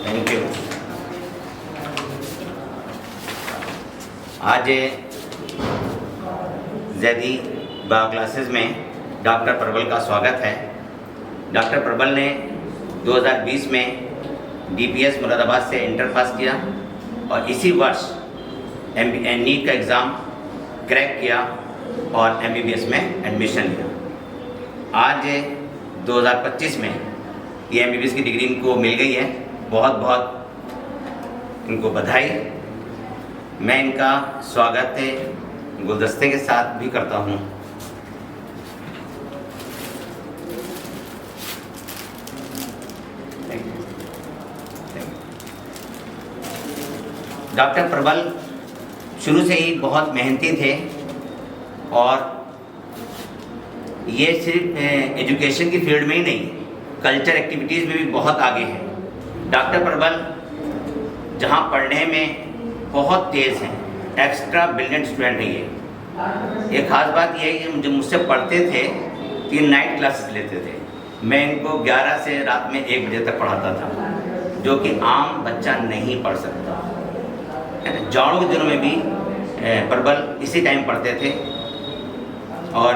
Thank you. आज जैदी बा classes में डॉक्टर प्रबल का स्वागत है। डॉक्टर प्रबल ने 2020 में DPS मुरादाबाद से इंटर पास किया और इसी वर्ष नीट का एग्ज़ाम क्रैक किया और MBBS में एडमिशन लिया। आज 2025 में ये MBBS की डिग्री इनको मिल गई है। बहुत बहुत इनको बधाई। मैं इनका स्वागत गुलदस्ते के साथ भी करता हूँ। डॉक्टर प्रबल शुरू से ही बहुत मेहनती थे और ये सिर्फ एजुकेशन की फील्ड में ही नहीं, कल्चर एक्टिविटीज़ में भी बहुत आगे हैं। डॉक्टर प्रबल जहाँ पढ़ने में बहुत तेज़ हैं, एक्स्ट्रा ब्रिलियंट स्टूडेंट है ये। एक ख़ास बात यह है कि जब मुझसे पढ़ते थे तो ये नाइट क्लासेस लेते थे। मैं इनको 11 से रात में 1 बजे तक पढ़ाता था, जो कि आम बच्चा नहीं पढ़ सकता। जाड़ों के दिनों में भी प्रबल इसी टाइम पढ़ते थे और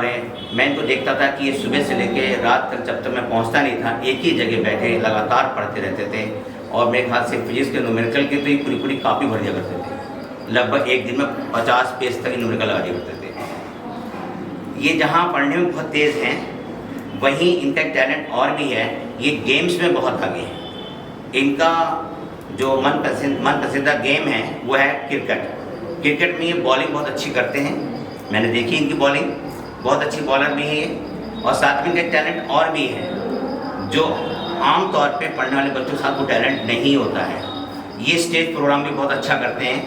मैं इनको देखता था कि ये सुबह से लेके रात तक, जब तक मैं पहुंचता नहीं था, एक ही जगह बैठे लगातार पढ़ते रहते थे। और मेरे ख्याल से फिजिक्स के न्यूमेरिकल की तो ये पूरी पूरी कॉपी भर दिया करते थे। लगभग एक दिन में 50 पेज तक न्यूमेरिकल लगा दिया करते थे। ये जहाँ पढ़ने में बहुत तेज़ हैं, वहीं इनका टैलेंट और भी है। ये गेम्स में बहुत आगे हैं। इनका जो मनपसंदीदा गेम है वो है क्रिकेट। क्रिकेट में ये बॉलिंग बहुत अच्छी करते हैं। मैंने देखी इनकी बॉलिंग, बहुत अच्छी बॉलर भी है ये। और साथ में इनका टैलेंट और भी है जो आम तौर पे पढ़ने वाले बच्चों के साथ वो टैलेंट नहीं होता है। ये स्टेज प्रोग्राम भी बहुत अच्छा करते हैं,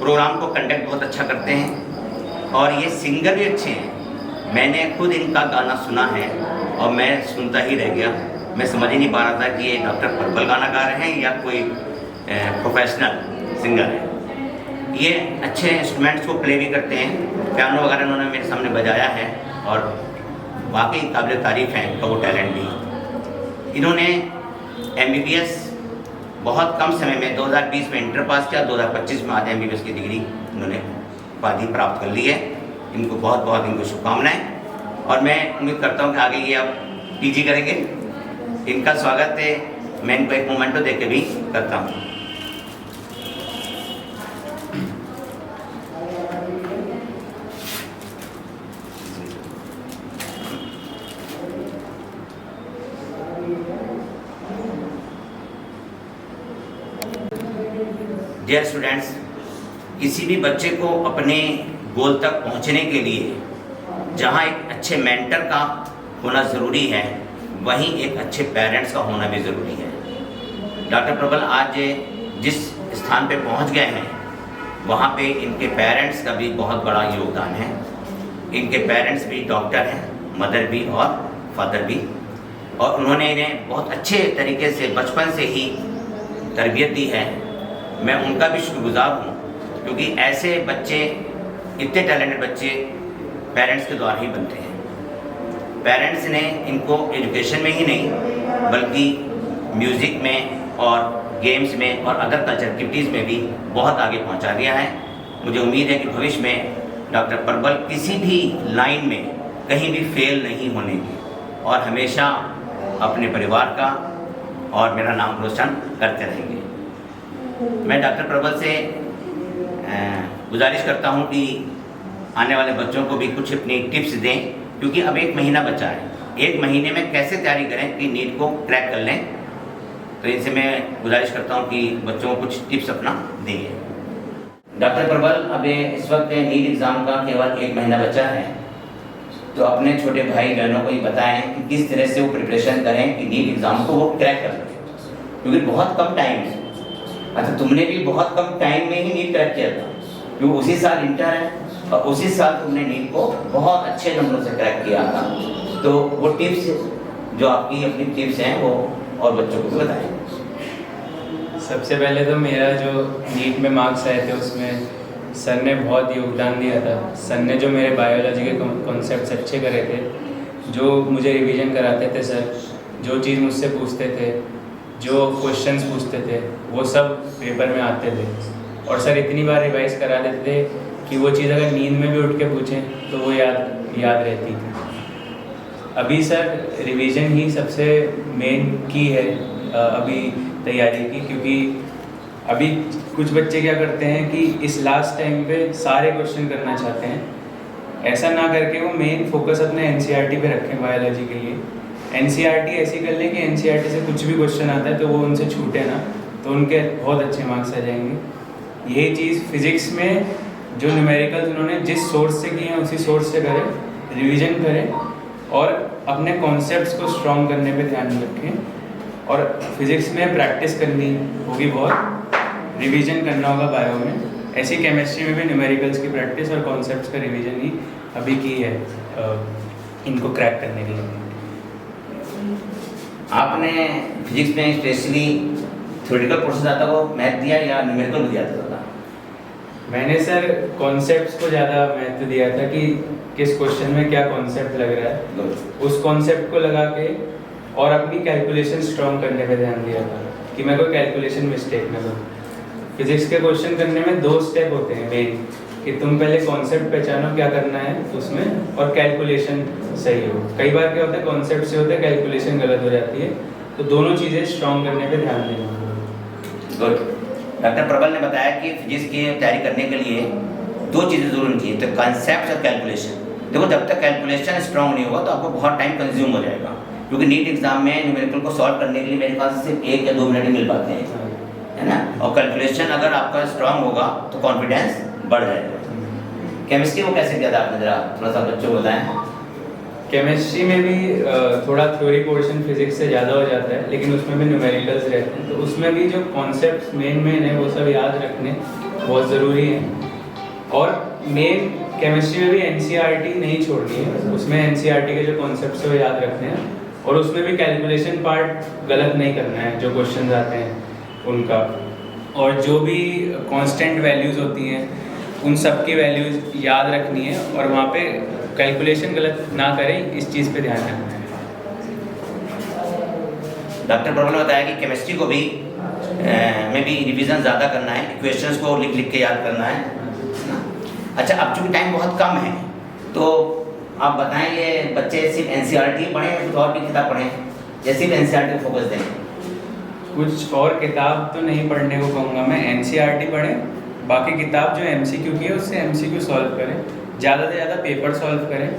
प्रोग्राम को कंडक्ट बहुत अच्छा करते हैं और ये सिंगर भी अच्छे हैं। मैंने खुद इनका गाना सुना है और मैं सुनता ही रह गया। मैं समझ ही नहीं पा रहा था कि ये डॉक्टर प्रबल गाना गा रहे हैं या कोई प्रोफेशनल सिंगर है। ये अच्छे इंस्ट्रूमेंट्स को प्ले भी करते हैं। पियानो वगैरह इन्होंने मेरे सामने बजाया है और वाकई काबिल तारीफ़ है इनका वो टैलेंट भी। इन्होंने MBBS बहुत कम समय में 2020 में इंटर पास किया, 2025 में आज MBBS की डिग्री इन्होंने उपाधि प्राप्त कर ली है। इनको बहुत बहुत इनको शुभकामनाएं और मैं उम्मीद करता हूं कि आगे ये अब PG करेंगे। इनका स्वागत है, मैं इनको एक मोमेंटो दे के भी करता हूँ। डियर स्टूडेंट्स, किसी भी बच्चे को अपने गोल तक पहुंचने के लिए जहां एक अच्छे मेंटर का होना ज़रूरी है, वहीं एक अच्छे पेरेंट्स का होना भी ज़रूरी है। डॉक्टर प्रबल आज जिस स्थान पे पहुंच गए हैं, वहां पे इनके पेरेंट्स का भी बहुत बड़ा योगदान है। इनके पेरेंट्स भी डॉक्टर हैं, मदर भी और फादर भी, और उन्होंने इन्हें बहुत अच्छे तरीके से बचपन से ही तरबियत दी है। मैं उनका भी शुक्रगुजार हूँ, क्योंकि ऐसे बच्चे, इतने टैलेंटेड बच्चे पेरेंट्स के द्वारा ही बनते हैं। पेरेंट्स ने इनको एजुकेशन में ही नहीं बल्कि म्यूज़िक में और गेम्स में और अदर कल्चर एक्टिविटीज़ में भी बहुत आगे पहुंचा दिया है। मुझे उम्मीद है कि भविष्य में डॉक्टर परबल किसी भी लाइन में कहीं भी फेल नहीं होने की और हमेशा अपने परिवार का और मेरा नाम रोशन करते रहेंगे। मैं डॉक्टर परबल से गुजारिश करता हूं कि आने वाले बच्चों को भी कुछ अपनी टिप्स दें, क्योंकि अब 1 महीना बचा है। 1 महीने में कैसे तैयारी करें कि नीट को क्रैक कर लें, तो इनसे मैं गुजारिश करता हूं कि बच्चों को कुछ टिप्स अपना देंगे। डॉक्टर परबल, अब इस वक्त नीट एग्ज़ाम का केवल 1 महीना बचा है, तो अपने छोटे भाई बहनों को ये बताएं कि किस तरह से वो प्रिपरेशन करें कि नीट एग्ज़ाम को वो क्रैक कर सकें, क्योंकि बहुत कम टाइम है। अच्छा, तुमने भी बहुत कम टाइम में ही नीट क्रैक किया था, क्योंकि उसी साल इंटर है और उसी साल तुमने नीट को बहुत अच्छे नंबरों से क्रैक किया था। तो वो टिप्स जो आपकी अपनी टिप्स हैं वो और बच्चों को बताएं। सबसे पहले तो मेरा जो नीट में मार्क्स आए थे उसमें सर ने बहुत योगदान दिया था। सर ने जो मेरे बायोलॉजी के कॉन्सेप्ट्स अच्छे करे थे, जो मुझे रिवीजन कराते थे सर, जो चीज़ मुझसे पूछते थे, जो क्वेश्चंस पूछते थे, वो सब पेपर में आते थे। और सर इतनी बार रिवाइज करा देते थे कि वो चीज़ अगर नींद में भी उठ के पूछें तो वो याद रहती थी। अभी सर रिवीजन ही सबसे मेन की है अभी तैयारी की, क्योंकि अभी कुछ बच्चे क्या करते हैं कि इस लास्ट टाइम पे सारे क्वेश्चन करना चाहते हैं। ऐसा ना करके वो मेन फोकस अपने एनसीईआरटी पे रखें बायोलॉजी के लिए। एनसीईआरटी ऐसी कर लें कि एनसीईआरटी से कुछ भी क्वेश्चन आता है तो वो उनसे छूटे ना, तो उनके बहुत अच्छे मार्क्स आ जाएंगे। यही चीज़ फिज़िक्स में जो न्यूमेरिकल्स उन्होंने जिस सोर्स से किए हैं उसी सोर्स से करें, रिवीजन करें और अपने कॉन्सेप्ट्स को स्ट्रॉन्ग करने पे ध्यान रखें। और फिज़िक्स में प्रैक्टिस करनी होगी, बहुत रिवीजन करना होगा बायो में। ऐसी केमिस्ट्री में भी न्यूमेरिकल्स की प्रैक्टिस और कॉन्सेप्ट्स का रिवीजन ही अभी की है इनको क्रैक करने के लिए। आपने फिजिक्स में स्पेशली थ्योरेटिकल प्रोसेस आता वो मैथ दिया या न्यूमेरिकल दिया था? मैंने सर कॉन्सेप्ट्स को ज़्यादा महत्व दिया था कि किस क्वेश्चन में क्या कॉन्सेप्ट लग रहा है, उस कॉन्सेप्ट को लगा के और अपनी कैलकुलेशन स्ट्रॉन्ग करने पे ध्यान दिया था कि मैं कोई कैलकुलेशन मिस्टेक ना करूँ। फिजिक्स के क्वेश्चन करने में 2 स्टेप होते हैं मेन, कि तुम पहले कॉन्सेप्ट पहचानो क्या करना है उसमें और कैलकुलेशन सही हो। कई बार क्या होता है कॉन्सेप्ट से होता है कैलकुलेशन गलत हो जाती है, तो दोनों चीज़ें स्ट्रॉन्ग करने पे ध्यान देना। गुड। डॉक्टर प्रबल ने बताया कि फिजिक्स की तैयारी करने के लिए 2 चीज़ें ज़रूर चाहिए, तो कॉन्सेप्ट और कैलकुलेशन। देखो, जब तक कैलकुलेशन स्ट्रॉन्ग नहीं होगा तो आपको बहुत टाइम कंज्यूम हो जाएगा, क्योंकि नीट एग्जाम में न्यूमेरिकल को सॉल्व करने के लिए मेरे पास सिर्फ 1 या 2 मिनट ही मिल पाते हैं, है ना। और कैलकुलेशन अगर आपका स्ट्रॉन्ग होगा तो कॉन्फिडेंस बढ़ जाएगा। केमिस्ट्री को कैसे किया था आपने, ज़रा थोड़ा सा बच्चों को बताएं। केमिस्ट्री में भी थोड़ा थ्योरी पोर्शन फिजिक्स से ज़्यादा हो जाता है, लेकिन उसमें भी न्यूमेरिकल्स रहते हैं, तो उसमें भी जो कॉन्सेप्ट्स मेन है वो सब याद रखने बहुत ज़रूरी है। और मेन केमिस्ट्री में भी एनसीईआरटी नहीं छोड़नी है, उसमें एनसीईआरटी के जो कॉन्सेप्ट्स है वो याद रखने हैं और उसमें भी कैलकुलेशन पार्ट गलत नहीं करना है जो क्वेश्चन आते हैं उनका। और जो भी कांस्टेंट वैल्यूज़ होती हैं उन सब की वैल्यूज़ याद रखनी है और वहाँ पे कैलकुलेशन गलत ना करें, इस चीज़ पे ध्यान रखना है। डॉक्टर प्रबल ने बताया कि केमिस्ट्री को भी में भी रिवीजन ज़्यादा करना है, इक्वेशंस को लिख के याद करना है। अच्छा, अब चूँकि टाइम बहुत कम है तो आप बताएं, ये बच्चे सिर्फ एनसीईआरटी पढ़ें या कुछ और भी किताब पढ़ें, या सिर्फ एनसीईआरटी को फोकस दें? कुछ और किताब तो नहीं पढ़ने को कहूँगा मैं, एनसीईआरटी पढ़ें, बाकी किताब जो एमसीक्यू की है उससे एमसीक्यू सॉल्व करें, ज़्यादा से ज़्यादा पेपर सॉल्व करें।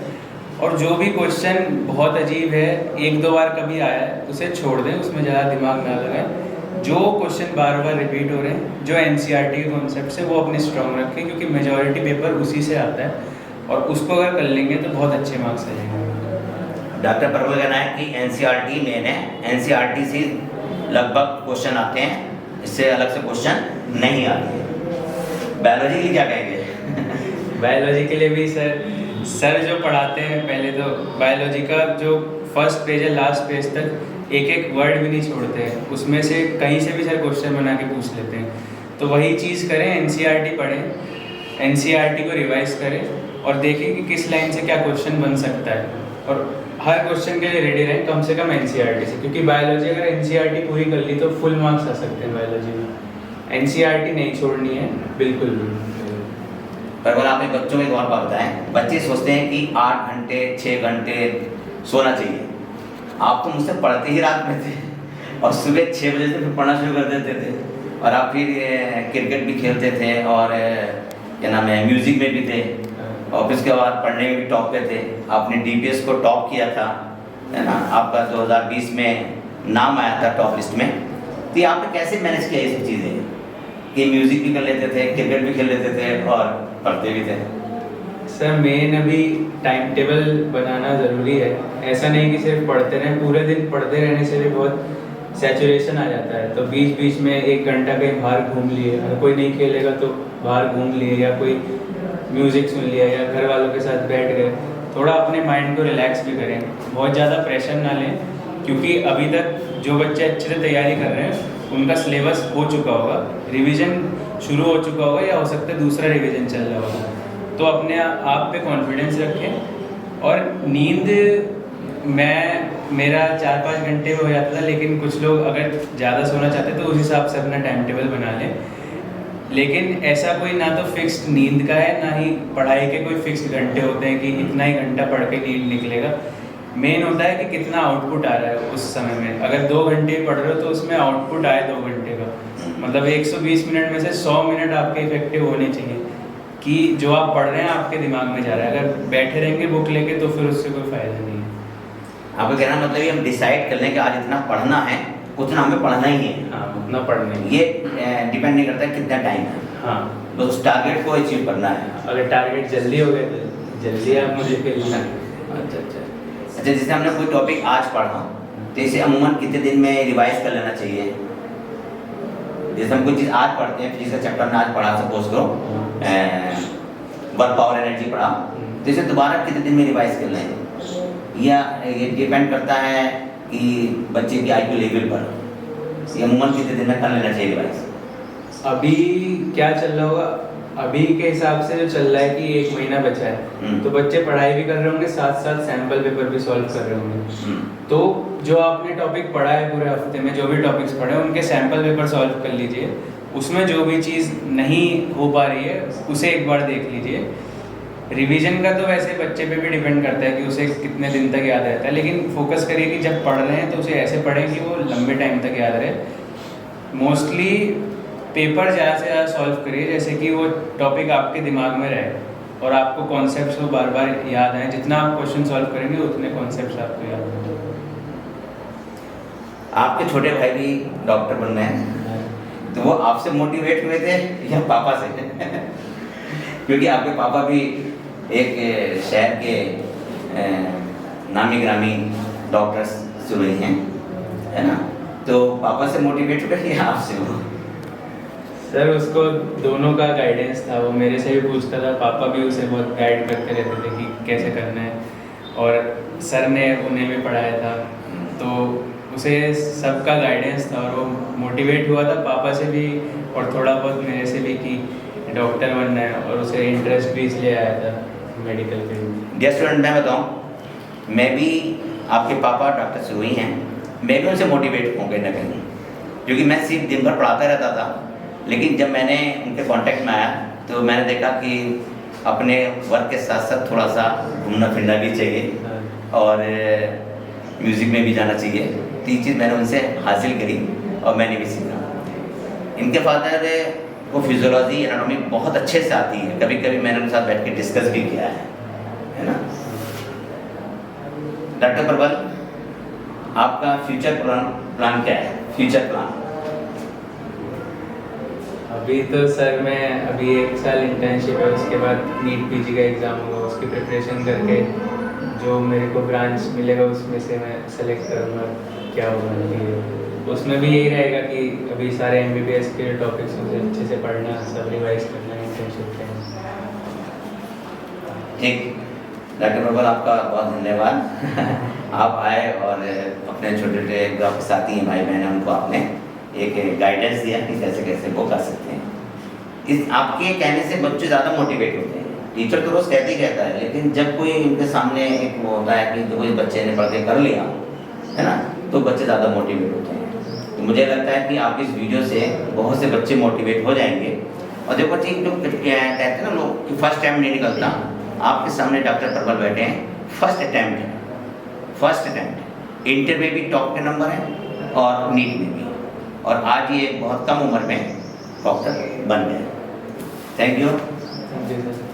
और जो भी क्वेश्चन बहुत अजीब है, 1-2 बार कभी आया है, उसे छोड़ दें, उसमें ज़्यादा दिमाग ना लगाएं। जो क्वेश्चन बार बार रिपीट हो रहे हैं, जो एनसीईआरटी के कॉन्सेप्ट है वो अपने स्ट्रॉन्ग रखें, क्योंकि मेजॉरिटी पेपर उसी से आता है और उसको अगर कर लेंगे तो बहुत अच्छे मार्क्स आ जाएंगे। डॉक्टर प्रबल का कहना है कि एनसीईआरटी मेन है, एनसीईआरटी से लगभग क्वेश्चन आते हैं, इससे अलग से क्वेश्चन नहीं आते। बायोलॉजी के लिए क्या कहेंगे? बायोलॉजी के लिए भी सर जो पढ़ाते हैं, पहले तो बायोलॉजी का जो फर्स्ट पेज है लास्ट पेज तक एक वर्ड भी नहीं छोड़ते हैं, उसमें से कहीं से भी सर क्वेश्चन बना के पूछ लेते हैं। तो वही चीज़ करें, एनसीईआरटी पढ़ें, एनसीईआरटी को रिवाइज करें और देखें कि किस लाइन से क्या क्वेश्चन बन सकता है। और हर क्वेश्चन के लिए रेडी रहें, कम से कम एनसीईआरटी से, क्योंकि बायोलॉजी अगर एनसीईआरटी पूरी कर ली तो फुल मार्क्स आ सकते हैं बायोलॉजी में। एनसीईआरटी नहीं छोड़नी है बिल्कुल भी। पर अगर आपने बच्चों में एक और बात बताएं, बच्चे सोचते हैं कि 8 घंटे 6 घंटे सोना चाहिए। आप तो मुझसे पढ़ते ही रात में थे और सुबह 6 बजे से फिर पढ़ना शुरू कर देते थे, और आप फिर क्रिकेट भी खेलते थे और क्या नाम है म्यूज़िक में भी थे, और उसके बाद पढ़ने में भी टॉप पे थे। आपने डीपीएस को टॉप किया था, है ना, आपका 2020 में नाम आया था टॉप लिस्ट में। तो ये आपने कैसे मैनेज किया ये सब चीज़ें कि म्यूज़िक भी कर लेते थे, क्रिकेट भी खेल लेते थे और पढ़ते भी थे? सर मेन अभी टाइम टेबल बनाना ज़रूरी है। ऐसा नहीं कि सिर्फ पढ़ते रहें, पूरे दिन पढ़ते रहने से भी बहुत सैचुरेशन आ जाता है। तो बीच बीच में 1 घंटा कहीं बाहर घूम लिए, अगर कोई नहीं खेलेगा तो बाहर घूम लिए, या कोई म्यूज़िक सुन लिया, या घर वालों के साथ बैठ गए। थोड़ा अपने माइंड को रिलैक्स भी करें, बहुत ज़्यादा प्रेशर ना लें, क्योंकि अभी तक जो बच्चे अच्छे से तैयारी कर रहे हैं उनका सिलेबस हो चुका होगा, रिवीजन शुरू हो चुका होगा, या हो सकता है दूसरा रिवीजन चल रहा होगा। तो अपने आप पे कॉन्फिडेंस रखें। और नींद मेरा 4-5 घंटे में हो जाता था, लेकिन कुछ लोग अगर ज़्यादा सोना चाहते तो उस हिसाब से अपना टाइम टेबल बना लें। लेकिन ऐसा कोई ना तो फिक्स्ड नींद का है, ना ही पढ़ाई के कोई फिक्स्ड घंटे होते हैं कि इतना ही घंटा पढ़ के नींद निकलेगा। मेन होता है कि कितना आउटपुट आ रहा है उस समय में। अगर 2 घंटे पढ़ रहे हो तो उसमें आउटपुट आए 2 घंटे का, मतलब 120 मिनट में से 100 मिनट आपके इफेक्टिव होने चाहिए कि जो आप पढ़ रहे हैं आपके दिमाग में जा रहा है। अगर बैठे रहेंगे बुक लेके तो फिर उससे कोई फ़ायदा नहीं है। आपका कहना मतलब ये हम डिसाइड कर लें कि आज इतना पढ़ना है, उतना हमें पढ़ना ही है। हाँ, उतना पढ़ना है। ये डिपेंड नहीं करता कितना टाइम है, हाँ, बस उस टारगेट को अचीव करना है। अगर टारगेट जल्दी हो गए तो जल्दी आप मुझे फिर अच्छा, जैसे हमने कोई टॉपिक आज पढ़ा तो इसे अमूमन कितने दिन में रिवाइज कर लेना चाहिए? जैसे हम कोई चीज़ आज पढ़ते हैं, फिजिक्स का चैप्टर में आज पढ़ा, सपोज करो वर्क पावर एनर्जी पढ़ा, तो इसे दोबारा कितने दिन में रिवाइज कर लें? या ये डिपेंड करता है कि बच्चे की आईक्यू लेवल पर, ये अमूमन कितने दिन में कर लेना चाहिए रिवाइज? अभी क्या चल रहा होगा, अभी के हिसाब से जो चल रहा है कि 1 महीना बचा है, तो बच्चे पढ़ाई भी कर रहे होंगे, साथ साथ सैम्पल पेपर भी सॉल्व कर रहे होंगे। तो जो आपने टॉपिक पढ़ा है पूरे हफ्ते में, जो भी टॉपिक्स पढ़े उनके सैम्पल पेपर सॉल्व कर लीजिए। उसमें जो भी चीज़ नहीं हो पा रही है उसे एक बार देख लीजिए। रिवीजन का तो वैसे बच्चे पे भी डिपेंड करता है कि उसे कितने दिन तक याद रहता है, लेकिन फोकस करिए कि जब पढ़ रहे हैं तो उसे ऐसे पढ़ें कि वो लंबे टाइम तक याद रहे। मोस्टली पेपर ज़्यादा से ज़्यादा सॉल्व करिए, जैसे कि वो टॉपिक आपके दिमाग में रहे और आपको कॉन्सेप्ट्स को बार बार याद आए। जितना आप क्वेश्चन सॉल्व करेंगे उतने कॉन्सेप्ट्स आपको याद होंगे। आपके छोटे भाई भी डॉक्टर बन रहे हैं, तो वो आपसे मोटिवेट हुए थे या पापा से? क्योंकि आपके पापा भी एक शहर के नामी ग्रामी डॉक्टर सुरई हैं, है ना, तो पापा से मोटिवेट हुए या आपसे हो? सर उसको दोनों का गाइडेंस था, वो मेरे से भी पूछता था, पापा भी उसे बहुत गाइड करते रहते थे कि कैसे करना है, और सर ने उन्हें भी पढ़ाया था, तो उसे सबका गाइडेंस था और वो मोटिवेट हुआ था पापा से भी और थोड़ा बहुत मेरे से भी कि डॉक्टर बनना है, और उसे इंटरेस्ट भी इसलिए आया था मेडिकल फील्ड में। डियर स्टूडेंट, मैं बताऊँ, मैं भी आपके पापा डॉक्टर सुरई हैं, मैं भी उनसे मोटिवेट हूँ कहीं ना कहीं, क्योंकि मैं सिर्फ दिन भर पढ़ाता रहता था। लेकिन जब मैंने उनके कांटेक्ट में आया तो मैंने देखा कि अपने वर्क के साथ साथ थोड़ा सा घूमना फिरना भी चाहिए और म्यूज़िक में भी जाना चाहिए। तो ये चीज़ मैंने उनसे हासिल करी और मैंने भी सीखा। इनके फादर को फिजियोलॉजी एनाटॉमी बहुत अच्छे से आती है, कभी कभी मैंने उनके साथ बैठ के डिस्कस भी किया है ना। डॉक्टर प्रबल, आपका फ्यूचर प्लान क्या है? फ्यूचर प्लान अभी तो सर मैं अभी 1 साल इंटर्नशिप है, उसके बाद नीट पीजी का एग्ज़ाम होगा, उसकी प्रिपरेशन करके जो मेरे को ब्रांच मिलेगा उसमें से मैं सेलेक्ट करूँगा क्या होगा। कि उसमें भी यही रहेगा कि अभी सारे MBBS के टॉपिक्स मुझे अच्छे से पढ़ना, सब रिवाइज करना इंटर्नशिप के। ठीक, डॉक्टर प्रबल आपका बहुत धन्यवाद। आप आए और अपने छोटे छोटे जो आपके साथी हैं, भाई बहन हैं, उनको आपने एक गाइडेंस दिया कि कैसे कैसे वो कर सकते हैं। इस आपके कहने से बच्चे ज़्यादा मोटिवेट होते हैं। टीचर तो रोज़ कहते ही कहता है, लेकिन जब कोई इनके सामने एक वो होता है कि जो कोई बच्चे ने पढ़ के कर लिया है ना, तो बच्चे ज़्यादा मोटिवेट होते हैं। तो मुझे लगता है कि आप इस वीडियो से बहुत से बच्चे मोटिवेट हो जाएंगे। और देखो ठीक जो कहते हैं ना लोग कि फर्स्ट टाइम नहीं निकलता, आपके सामने डॉक्टर प्रबल बैठे हैं, फर्स्ट अटैम्प्ट इंटर में भी टॉप के नंबर हैं और नीट में भी, और आज ये बहुत कम उम्र में डॉक्टर बन गए। Thank you. Thank you sir.